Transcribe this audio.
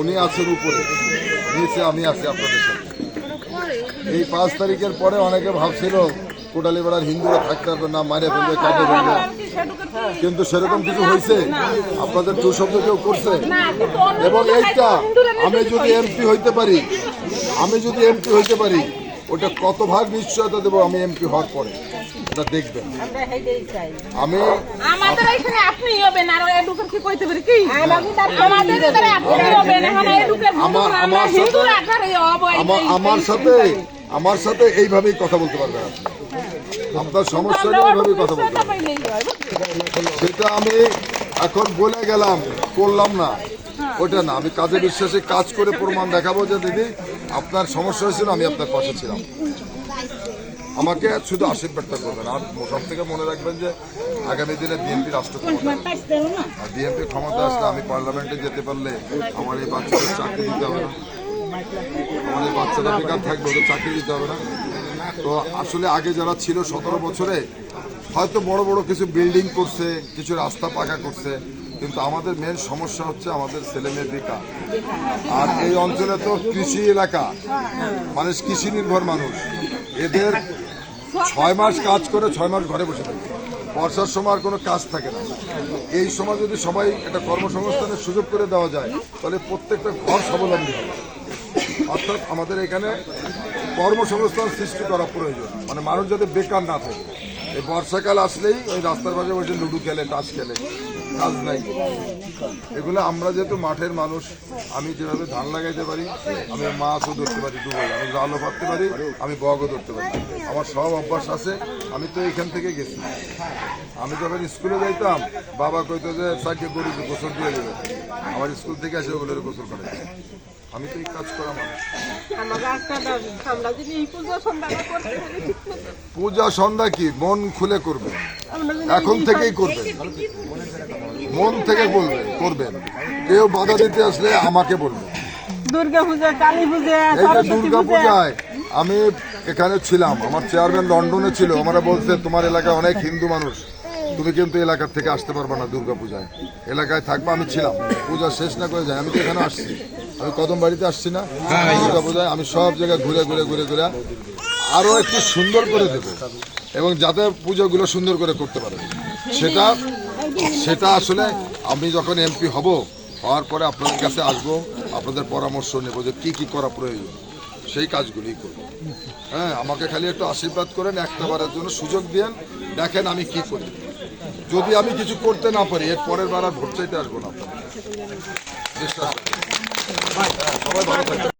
উনি আছেন উপরে, নিচে আমি আছি আপনাদের সাথে। এই 5 তারিখের পরে অনেকে ভাবছিল কোটালীপাড়ার হিন্দুরা থাকতে পারবে না, মারে ফেলবে, কাটে ফেলবে, কিন্তু সেরকম কিছু হয়েছে? আপনাদের টু শব্দ কেউ করছে? এবং এইটা আমি যদি এমপি হইতে পারি, ওটা কত ভাগ নিশ্চয়তা দেবো আমি এমপি হওয়ার পরে, এটা দেখবেন। আমি আমাদের এখানে আপনি হবেন আর এডুকের কি কইতে পারি কি আমাদের এখানে আপনি হবেন এখন এডুকের আমরা হিন্দুরা করে আমার সাথে এইভাবেই কথা বলতে পারবেন আপনি। আপনার সমস্যা নিয়ে এইভাবেই কথা বলতে পারবেন। সেটা আমি এখন বলে গেলাম, করলাম না, ওটা না। আমি কাজে বিশ্বাসে কাজ করে প্রমাণ দেখাবো যে দিদি আপনার সমস্যা হয়েছিল, আমি আপনার পাশে ছিলাম। আমাকে শুধু আশীর্বাদটা করবেন। আর সব থেকে মনে রাখবেন যে আগামী দিনে বিএনপি রাষ্ট্র ক্ষমতা, আর বিএনপি ক্ষমতা আসলে আমি পার্লামেন্টে যেতে পারলে আমার এই বাচ্চাদের চাকরি দিতে হবে না, আমার এই বাচ্চারা বেকার থাকবে, ওদের চাকরি দিতে হবে না। তো আসলে আগে যারা ছিল 17 বছরে হয়তো বড় বড় কিছু বিল্ডিং করছে, কিছু রাস্তা পাকা করছে, কিন্তু আমাদের মেন সমস্যা হচ্ছে আমাদের ছেলেমেয়ের বেকার। আর এই অঞ্চলে তো কৃষি এলাকা, মানুষ কৃষি নির্ভর মানুষ, এদের 6 মাস কাজ করে 6 মাস ঘরে বসে থাকে, বর্ষার সময় আর কোনো কাজ থাকে না। এই সময় যদি সবাই একটা কর্মসংস্থানের সুযোগ করে দেওয়া যায় তাহলে প্রত্যেকটা ঘর স্বাবলম্বী হবে। অর্থাৎ আমাদের এখানে কর্মসংস্থান সৃষ্টি করা প্রয়োজন, মানে মানুষ যাতে বেকার না থাকে। এই বর্ষাকাল আসলেই ওই রাস্তার পাশে বসে লুডো খেলে, তাস খেলে, কাজ নাই। এগুলো আমরা যেহেতু মাঠের মানুষ, আমি যেভাবে ধান লাগাইতে পারি, আমি মাছও ধরতে পারি ডুবে, আমি জালও পাততে পারি, আমি বগও ধরতে পারি, আমার সব অভ্যাস আছে। আমি তো এখান থেকে গেছি। আমি যখন স্কুলে যাইতাম বাবা কইতো যে সাইডে গরু গোসল দিয়ে দেবে, আমার স্কুল থেকে এসে ওগুলোর গোসল করে। আমি তো এই কাজ করা মানুষ। পূজা সন্ধ্যা কি মন খুলে করবে, এখন থেকেই করবেন, মন থেকে করবেন। কেউ বাধা দিতে আসলে আমাকে বলবেন। দুর্গা পূজা, কালী পূজা, এই যে দুর্গা পূজায় আমি এখানে ছিলাম, আমার চেয়ারম্যান লন্ডনে ছিল, আমরা বলছে তোমার এলাকায় অনেক হিন্দু মানুষ, তুমি কিন্তু এলাকার থেকে আসতে পারবে না দুর্গা পূজায়, এলাকায় থাকবে। আমি ছিলাম, পূজা শেষ না করে যাই। আমি তো এখানে আসছি, আমি কদম বাড়িতে আসছি না দুর্গা পূজায়। আমি সব জায়গায় ঘুরে আরো একটু সুন্দর করে দেবো, এবং যাতে পুজোগুলো সুন্দর করে করতে পারে সেটা আসলে আমি যখন এমপি হওয়ার পরে আপনাদের কাছে আসবো, আপনাদের পরামর্শ নেব যে কি করা প্রয়োজন, সেই কাজগুলোই করবো। হ্যাঁ, আমাকে খালি একটু আশীর্বাদ করেন, একটা বারের জন্য সুযোগ দেন, দেখেন আমি কি করি। যদি আমি কিছু করতে না পারি, এর পরের বার আর ভোট চাইতে আসবো না। আপনাদের বিশ্বাস, সবাই ভালো থাকবে।